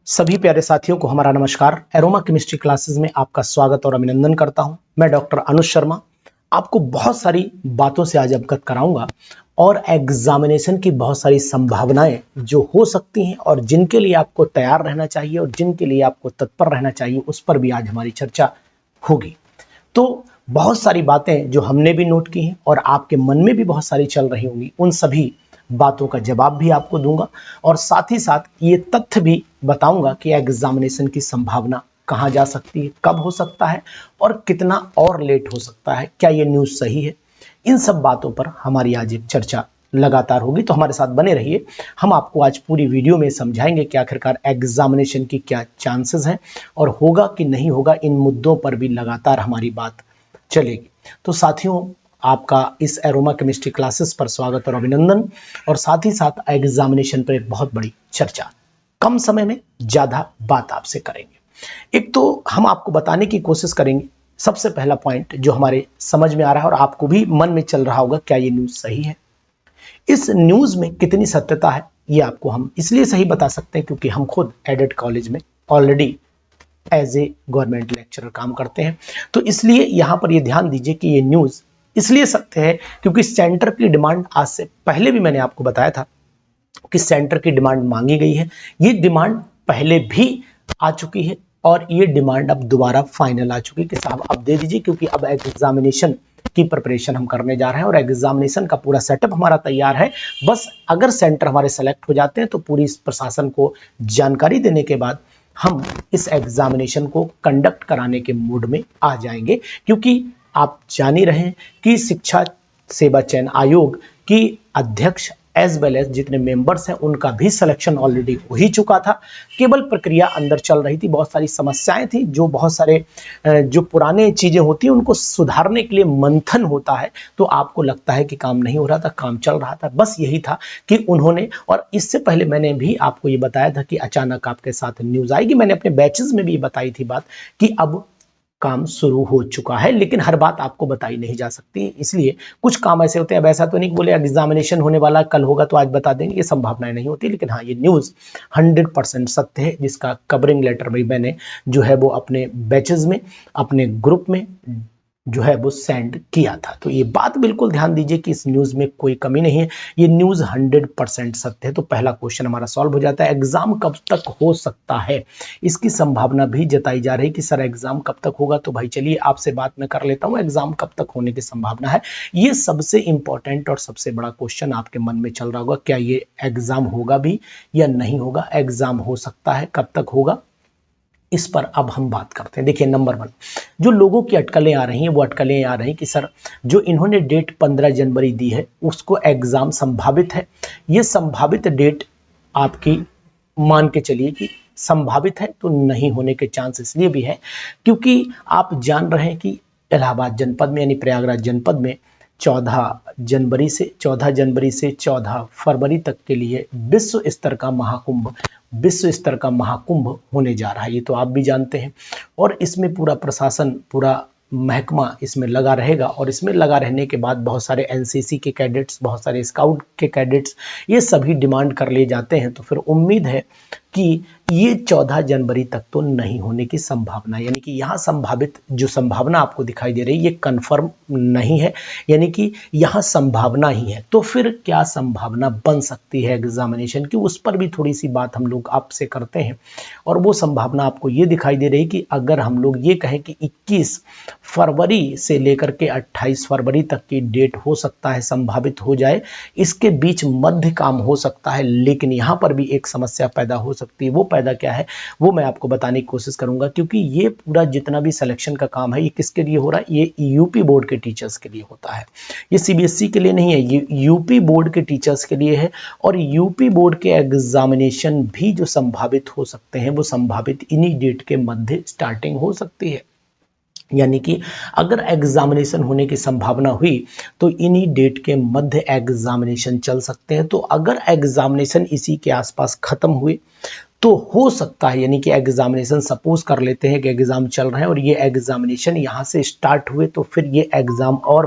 सभी प्यारे साथियों को हमारा नमस्कार। एरोमा केमिस्ट्री क्लासेस में आपका स्वागत और अभिनंदन करता हूं। मैं डॉक्टर अनुज शर्मा आपको बहुत सारी बातों से आज अवगत कराऊंगा और एग्जामिनेशन की बहुत सारी संभावनाएं जो हो सकती हैं और जिनके लिए आपको तैयार रहना चाहिए और जिनके लिए आपको तत्पर रहना चाहिए, उस पर भी आज हमारी चर्चा होगी। तो बहुत सारी बातें जो हमने भी नोट की हैं और आपके मन में भी बहुत सारी चल रही होंगी, उन सभी बातों का जवाब भी आपको दूंगा और साथ ही साथ ये तथ्य भी बताऊंगा कि एग्जामिनेशन की संभावना कहाँ जा सकती है, कब हो सकता है और कितना और लेट हो सकता है, क्या ये न्यूज़ सही है। इन सब बातों पर हमारी आज एक चर्चा लगातार होगी, तो हमारे साथ बने रहिए। हम आपको आज पूरी वीडियो में समझाएंगे कि आखिरकार एग्जामिनेशन की क्या चांसेस हैं और होगा कि नहीं होगा, इन मुद्दों पर भी लगातार हमारी बात चलेगी। तो साथियों, आपका इस एरोमा केमिस्ट्री क्लासेस पर स्वागत और अभिनंदन और साथ ही साथ एग्जामिनेशन पर एक बहुत बड़ी चर्चा। कम समय में ज्यादा बात आपसे करेंगे। एक तो हम आपको बताने की कोशिश करेंगे, सबसे पहला पॉइंट जो हमारे समझ में आ रहा है और आपको भी मन में चल रहा होगा, क्या ये न्यूज़ सही है, इस न्यूज़ में कितनी सत्यता है। ये आपको हम इसलिए सही बता सकते हैं क्योंकि हम खुद एडेड कॉलेज में already as a government lecturer काम करते हैं। तो इसलिए यहां पर ये ध्यान दीजिए कि ये न्यूज़ इसलिए सत्य है क्योंकि सेंटर की डिमांड आज से पहले भी मैंने आपको बताया था कि सेंटर की डिमांड मांगी गई है। ये डिमांड पहले भी आ चुकी है और ये डिमांड अब दोबारा फाइनल आ चुकी है कि साहब अब दे दीजिए, क्योंकि अब एग्जामिनेशन की प्रिपरेशन हम करने जा रहे हैं और एग्जामिनेशन का पूरा सेटअप हमारा तैयार है। बस अगर सेंटर हमारे सेलेक्ट हो जाते हैं तो पूरी प्रशासन को जानकारी देने के बाद हम इस एग्जामिनेशन को कंडक्ट कराने के मूड में आ जाएंगे, क्योंकि आप जान ही रहे हैं कि शिक्षा सेवा चयन आयोग की अध्यक्ष एज वेल एज जितने मेंबर्स हैं उनका भी सिलेक्शन ऑलरेडी हो ही चुका था। केवल प्रक्रिया अंदर चल रही थी, बहुत सारी समस्याएं थी, जो बहुत सारे जो पुराने चीजें होती हैं उनको सुधारने के लिए मंथन होता है। तो आपको लगता है कि काम नहीं हो रहा था, काम चल रहा था, बस यही था कि उन्होंने, और इससे पहले मैंने भी आपको ये बताया था कि अचानक आपके साथ न्यूज आएगी। मैंने अपने बैचेस में भी बताई थी बात कि अब काम शुरू हो चुका है, लेकिन हर बात आपको बताई नहीं जा सकती, इसलिए कुछ काम ऐसे होते हैं। अब ऐसा तो नहीं बोले एग्जामिनेशन होने वाला कल होगा तो आज बता देंगे, ये संभावनाएं नहीं होती। लेकिन हाँ, ये न्यूज़ 100% सत्य है, जिसका कवरिंग लेटर भी मैंने जो है वो अपने बैचेस में, अपने ग्रुप में जो है वो सेंड किया था। तो ये बात बिल्कुल ध्यान दीजिए कि इस न्यूज़ में कोई कमी नहीं है, ये न्यूज़ 100% सत्य है। तो पहला क्वेश्चन हमारा सॉल्व हो जाता है, एग्जाम कब तक हो सकता है, इसकी संभावना भी जताई जा रही है कि सर एग्जाम कब तक होगा। तो भाई चलिए आपसे बात मैं कर लेता हूं, एग्जाम कब तक होने की संभावना है। ये सबसे इंपॉर्टेंट और सबसे बड़ा क्वेश्चन आपके मन में चल रहा होगा, क्या ये एग्जाम होगा भी या नहीं होगा, एग्जाम हो सकता है, कब तक होगा, इस पर अब हम बात करते हैं। देखिए, नंबर 1 जो लोगों की अटकलें आ रही हैं वो अटकलें आ रही हैं कि सर जो इन्होंने डेट 15 जनवरी दी है उसको एग्जाम संभावित है। ये संभावित डेट आपकी मान के चलिए कि संभावित है, तो नहीं होने के चांस इसलिए भी है क्योंकि आप जान रहे हैं कि इलाहाबाद जनपद में यानी प्रयागराज जनपद में 14 जनवरी से 14 फरवरी तक के लिए विश्व स्तर का महाकुंभ होने जा रहा है। ये तो आप भी जानते हैं और इसमें पूरा प्रशासन, पूरा महकमा इसमें लगा रहेगा और इसमें लगा रहने के बाद बहुत सारे एनसीसी के कैडेट्स, बहुत सारे स्काउट के कैडेट्स, ये सभी डिमांड कर लिए जाते हैं। तो फिर उम्मीद है कि ये 14 जनवरी तक तो नहीं होने की संभावना, यानी कि यहाँ संभावित जो संभावना आपको दिखाई दे रही है ये कंफर्म नहीं है, यानी कि यहाँ संभावना ही है। तो फिर क्या संभावना बन सकती है एग्जामिनेशन की, उस पर भी थोड़ी सी बात हम लोग आपसे करते हैं। और वो संभावना आपको ये दिखाई दे रही कि अगर हम लोग ये कहें कि 21 फरवरी से लेकर के 28 फरवरी तक की डेट हो सकता है, संभावित हो जाए, इसके बीच मध्य काम हो सकता है। लेकिन यहाँ पर भी एक समस्या पैदा हो सकती है। वो पैदा क्या है वो मैं आपको बताने की कोशिश करूंगा, क्योंकि ये पूरा जितना भी सिलेक्शन का काम है ये किसके लिए हो रहा है, ये यूपी बोर्ड के टीचर्स के लिए होता है, ये सीबीएसई के लिए नहीं है, ये यूपी बोर्ड के टीचर्स के लिए है। और यूपी बोर्ड के एग्जामिनेशन भी जो संभावित हो सकते हैं वो संभावित इन्हीं डेट के मध्य स्टार्टिंग हो सकती है। यानी कि अगर एग्जामिनेशन होने की संभावना हुई तो इन्हीं डेट के मध्य एग्जामिनेशन चल सकते हैं। तो अगर एग्जामिनेशन इसी के आसपास खत्म हुए तो हो सकता है, यानी कि एग्जामिनेशन सपोज कर लेते हैं कि एग्जाम चल रहे हैं और ये एग्जामिनेशन यहाँ से स्टार्ट हुए, तो फिर ये एग्जाम और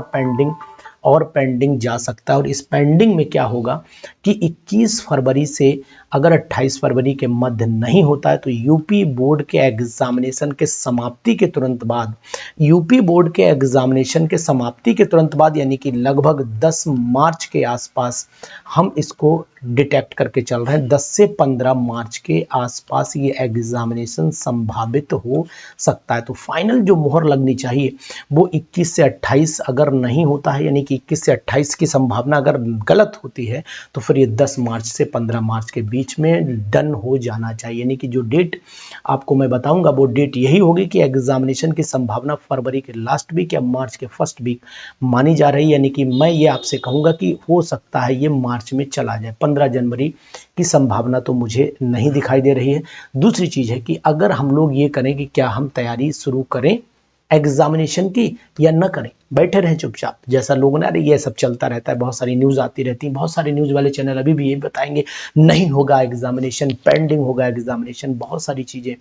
पेंडिंग जा सकता है। और इस पेंडिंग में क्या होगा कि 21 फरवरी से अगर 28 फरवरी के मध्य नहीं होता है तो यूपी बोर्ड के एग्जामिनेशन के समाप्ति के तुरंत बाद, यूपी बोर्ड के एग्जामिनेशन के समाप्ति के तुरंत बाद यानी कि लगभग 10 मार्च के आसपास हम इसको डिटेक्ट करके चल रहे हैं। 10 से 15 मार्च के आसपास ये एग्जामिनेशन संभावित हो सकता है। तो फाइनल जो मोहर लगनी चाहिए वो 21 से 28 अगर नहीं होता है, यानी कि 21 से 28 की संभावना अगर गलत होती है तो फिर ये 10 मार्च से 15 मार्च के बीच में डन हो जाना चाहिए। यानी कि जो डेट आपको मैं बताऊंगा वो डेट यही होगी कि एग्जामिनेशन की संभावना फरवरी के लास्ट वीक या मार्च के फर्स्ट वीक मानी जा रही है। यानी कि मैं ये आपसे कहूंगा कि हो सकता है ये मार्च में चला जाए। 15 जनवरी की संभावना तो मुझे नहीं दिखाई दे रही है। दूसरी चीज है कि अगर हम लोग ये करें कि क्या हम तैयारी शुरू करें एग्जामिनेशन की या न करें, बैठे रहें चुपचाप, जैसा लोगों ने, अरे ये सब चलता रहता है, बहुत सारी न्यूज आती रहती है, बहुत सारे न्यूज वाले चैनल अभी भी ये बताएंगे नहीं होगा एग्जामिनेशन, पेंडिंग होगा एग्जामिनेशन, बहुत सारी चीजें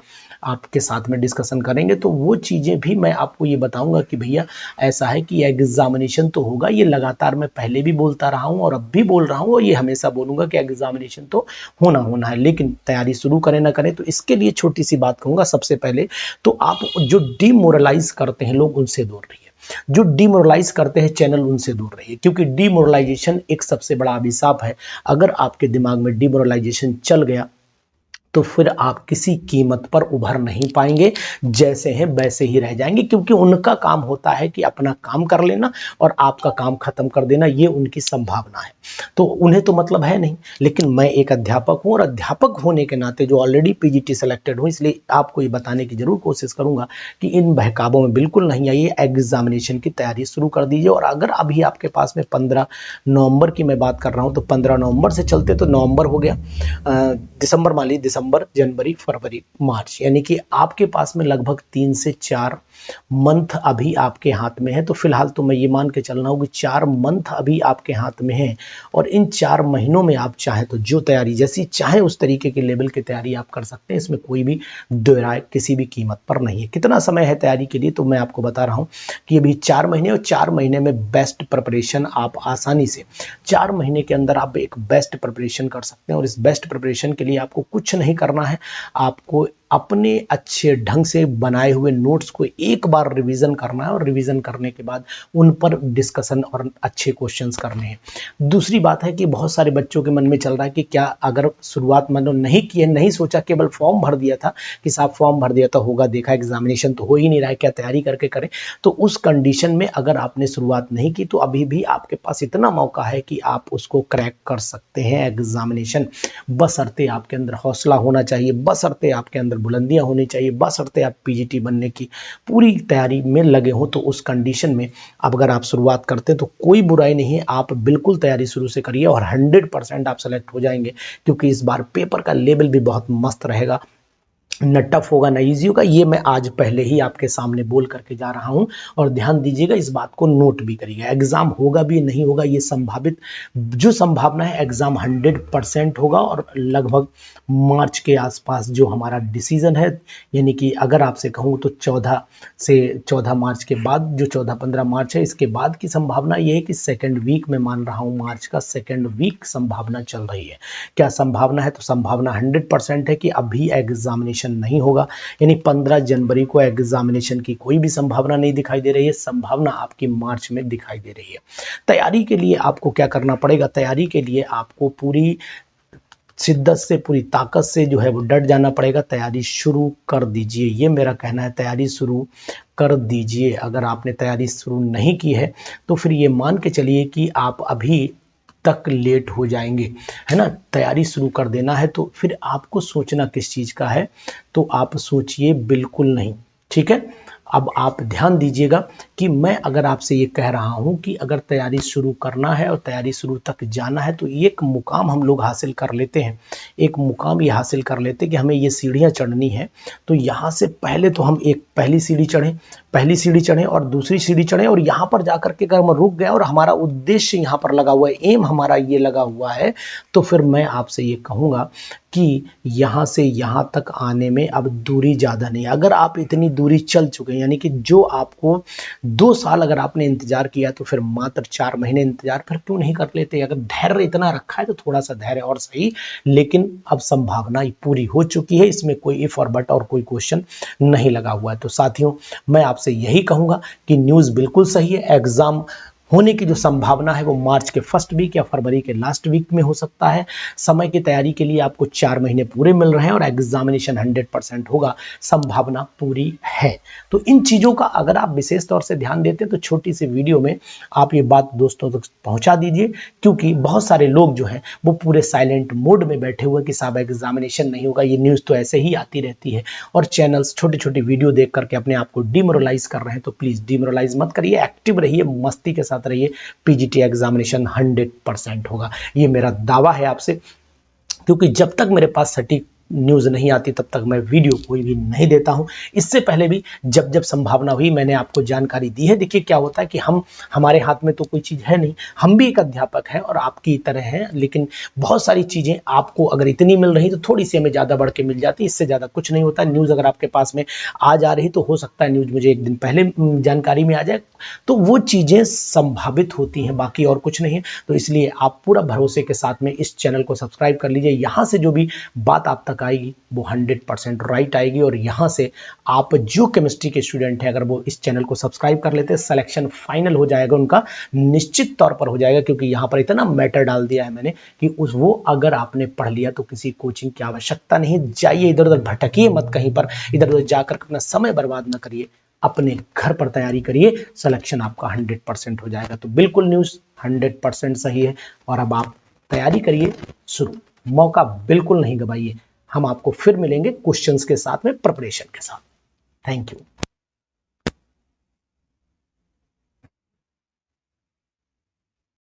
आपके साथ में डिस्कशन करेंगे। तो वो चीजें भी मैं आपको ये बताऊंगा कि भैया ऐसा है कि एग्जामिनेशन तो होगा, ये लगातार मैं पहले भी बोलता रहा हूं और अब भी बोल रहा हूं और ये हमेशा बोलूंगा कि एग्जामिनेशन तो होना है, लेकिन तैयारी शुरू करें ना करें। तो इसके लिए छोटी सी बात कहूंगा, सबसे पहले तो आप जो डिमोरलाइज करते हैं लोग उनसे दूर रहिए, जो डिमोरलाइज करते हैं चैनल उनसे दूर रहिए, क्योंकि डिमोरलाइजेशन एक सबसे बड़ा अभिशाप है। अगर आपके दिमाग में डिमोरलाइजेशन चल गया तो फिर आप किसी कीमत पर उभर नहीं पाएंगे, जैसे हैं वैसे ही रह जाएंगे, क्योंकि उनका काम होता है कि अपना काम कर लेना और आपका काम खत्म कर देना, ये उनकी संभावना है। तो उन्हें तो मतलब है नहीं। लेकिन मैं एक अध्यापक हूं और अध्यापक होने के नाते जो ऑलरेडी पीजीटी सेलेक्टेड हूं, इसलिए आपको ये बताने की जरूर कोशिश करूंगा कि इन बहकावों में बिल्कुल नहीं आइए, एग्जामिनेशन की तैयारी शुरू कर दीजिए। और अगर अभी आपके पास में 15 नवंबर की मैं बात कर रहा हूं तो 15 नवंबर से चलते तो नवंबर हो गया, दिसंबर मान लीजिए, दिसंबर, जनवरी, फरवरी, मार्च, यानी कि आपके पास में लगभग 3 से 4 मंथ अभी आपके हाथ में है। तो फिलहाल तो मैं ये मान के चल रहा हूं कि 4 मंथ अभी आपके हाथ में है और इन 4 महीनों में आप चाहें तो जो तैयारी जैसी चाहे उस तरीके के लेवल की तैयारी आप कर सकते हैं। इसमें कोई भी दो राय किसी भी कीमत पर नहीं है। कितना समय है तैयारी के लिए, तो मैं आपको बता रहा हूं कि अभी 4 महीने, और 4 महीने में बेस्ट प्रिपरेशन आप आसानी से 4 महीने के अंदर आप एक बेस्ट प्रिपरेशन कर सकते हैं। और इस बेस्ट प्रिपरेशन के लिए आपको कुछ नहीं करना है, आपको अपने अच्छे ढंग से बनाए हुए नोट्स को एक बार रिवीजन करना है और रिवीजन करने के बाद उन पर डिस्कशन और अच्छे क्वेश्चंस करने हैं। दूसरी बात है कि बहुत सारे बच्चों के मन में चल रहा है कि क्या अगर शुरुआत मैंने नहीं की है, नहीं सोचा, केवल फॉर्म भर दिया था कि साहब फॉर्म भर दिया तो होगा, देखा एग्जामिनेशन तो हो ही नहीं रहा है, क्या तैयारी करके करें। तो उस कंडीशन में अगर आपने शुरुआत नहीं की तो अभी भी आपके पास इतना मौका है कि आप उसको क्रैक कर सकते हैं एग्जामिनेशन, बशर्ते आपके अंदर हौसला होना चाहिए, बशर्ते आपके अंदर बुलंदियां होनी चाहिए, बशर्ते आप पीजीटी बनने की पूरी तैयारी में लगे हो। तो उस कंडीशन में अब अगर आप शुरुआत करते हैं तो कोई बुराई नहीं है, आप बिल्कुल तैयारी शुरू से करिए और 100% आप सेलेक्ट हो जाएंगे, क्योंकि इस बार पेपर का लेवल भी बहुत मस्त रहेगा, न टफ होगा न ईजी होगा। ये मैं आज पहले ही आपके सामने बोल करके जा रहा हूं और ध्यान दीजिएगा, इस बात को नोट भी करिएगा। एग्जाम होगा भी नहीं होगा ये संभावित जो संभावना है, एग्जाम 100% होगा और लगभग मार्च के आसपास जो हमारा डिसीजन है, यानी कि अगर आपसे कहूं तो 14 मार्च के बाद, जो 14-15 मार्च है, इसके बाद की संभावना ये है कि सेकेंड वीक में मान रहा हूं, मार्च का सेकेंड वीक संभावना चल रही है। क्या संभावना है, तो संभावना 100% है कि अभी एग्जामिनेशन नहीं होगा, यानी 15 जनवरी को एग्जामिनेशन की कोई भी संभावना नहीं दिखाई दे रही है, संभावना आपकी मार्च में दिखाई दे रही है। तैयारी के लिए आपको क्या करना पड़ेगा, तैयारी के लिए आपको पूरी शिद्दत से, पूरी ताकत से जो है वो डट जाना पड़ेगा। तैयारी शुरू कर दीजिए, ये मेरा कहना है, तैयारी शुरू कर दीजिए। अगर आपने तैयारी शुरू नहीं की है तो फिर ये मान के चलिए कि आप अभी तक लेट हो जाएंगे, है ना। तैयारी शुरू कर देना है तो फिर आपको सोचना किस चीज का है, तो आप सोचिए बिल्कुल नहीं, ठीक है। अब आप ध्यान दीजिएगा कि मैं अगर आपसे ये कह रहा हूं कि अगर तैयारी शुरू करना है और तैयारी शुरू तक जाना है तो एक मुकाम हम लोग हासिल कर लेते हैं, एक मुकाम ये हासिल कर लेते हैं कि हमें ये सीढ़ियां चढ़नी है। तो यहाँ से पहले तो हम एक पहली सीढ़ी चढ़ें, पहली सीढ़ी चढ़े और दूसरी सीढ़ी चढ़े और यहाँ पर जाकर के अगर हम रुक गए और हमारा उद्देश्य यहाँ पर लगा हुआ है, एम हमारा ये लगा हुआ है, तो फिर मैं आपसे ये कहूँगा कि यहाँ से यहाँ तक आने में अब दूरी ज़्यादा नहीं। अगर आप इतनी दूरी चल चुके हैं, यानी कि जो आपको 2 साल अगर आपने इंतजार किया तो फिर मात्र 4 महीने इंतजार फिर क्यों नहीं कर लेते। अगर धैर्य इतना रखा है तो थोड़ा सा धैर्य और सही, लेकिन अब संभावना पूरी हो चुकी है, इसमें कोई इफ और बट और कोई क्वेश्चन नहीं लगा हुआ है। तो साथियों, मैं आपसे यही कहूँगा कि न्यूज़ बिल्कुल सही है। एग्ज़ाम होने की जो संभावना है वो मार्च के फर्स्ट वीक या फरवरी के लास्ट वीक में हो सकता है। समय की तैयारी के लिए आपको 4 महीने पूरे मिल रहे हैं और एग्जामिनेशन 100% होगा, संभावना पूरी है। तो इन चीज़ों का अगर आप विशेष तौर से ध्यान देते हैं तो छोटी सी वीडियो में आप ये बात दोस्तों तक पहुंचा दीजिए, क्योंकि बहुत सारे लोग जो हैं वो पूरे साइलेंट मोड में बैठे हुए कि साहब एग्जामिनेशन नहीं होगा, ये न्यूज़ तो ऐसे ही आती रहती है, और चैनल्स छोटी छोटी वीडियो देख करके अपने आप को डिमोरलाइज कर रहे हैं। तो प्लीज़ डिमोरलाइज मत करिए, एक्टिव रहिए, मस्ती के साथ रहिए। पीजीटी एग्जामिनेशन 100% होगा, ये मेरा दावा है आपसे, क्योंकि जब तक मेरे पास सटीक न्यूज़ नहीं आती तब तक मैं वीडियो कोई भी नहीं देता हूं। इससे पहले भी जब जब संभावना हुई मैंने आपको जानकारी दी है। देखिए क्या होता है कि हमारे हाथ में तो कोई चीज़ है नहीं, हम भी एक अध्यापक हैं और आपकी तरह हैं, लेकिन बहुत सारी चीज़ें आपको अगर इतनी मिल रही तो थोड़ी सी हमें ज़्यादा बढ़ के मिल जाती, इससे ज़्यादा कुछ नहीं होता। न्यूज़ अगर आपके पास में आ जा रही तो हो सकता है न्यूज़ मुझे एक दिन पहले जानकारी में आ जाए, तो वो चीज़ें संभावित होती हैं, बाकी और कुछ नहीं है। तो इसलिए आप पूरा भरोसे के साथ में इस चैनल को सब्सक्राइब कर लीजिए। यहाँ से जो भी बात आप तक आएगी वो 100% राइट आएगी, और यहाँ से आप जो केमिस्ट्री के स्टूडेंट हैं अगर वो इस चैनल को सब्सक्राइब कर लेते हैं, सिलेक्शन फाइनल हो जाएगा उनका, निश्चित तौर पर हो जाएगा, क्योंकि यहाँ पर इतना मैटर डाल दिया है मैंने कि वो अगर आपने पढ़ लिया तो किसी कोचिंग की आवश्यकता नहीं। जाइए इधर उधर भटकिए मत कहीं पर, इधर उधर जाकर अपना समय बर्बाद ना करिए, अपने घर पर तैयारी करिए, सिलेक्शन आपका 100% हो जाएगा। तो बिल्कुल न्यूज़ 100% सही है, और अब आप तैयारी करिए शुरू, मौका बिल्कुल नहीं गवाइए। हम आपको फिर मिलेंगे क्वेश्चंस के साथ में, प्रिपरेशन के साथ। Thank you.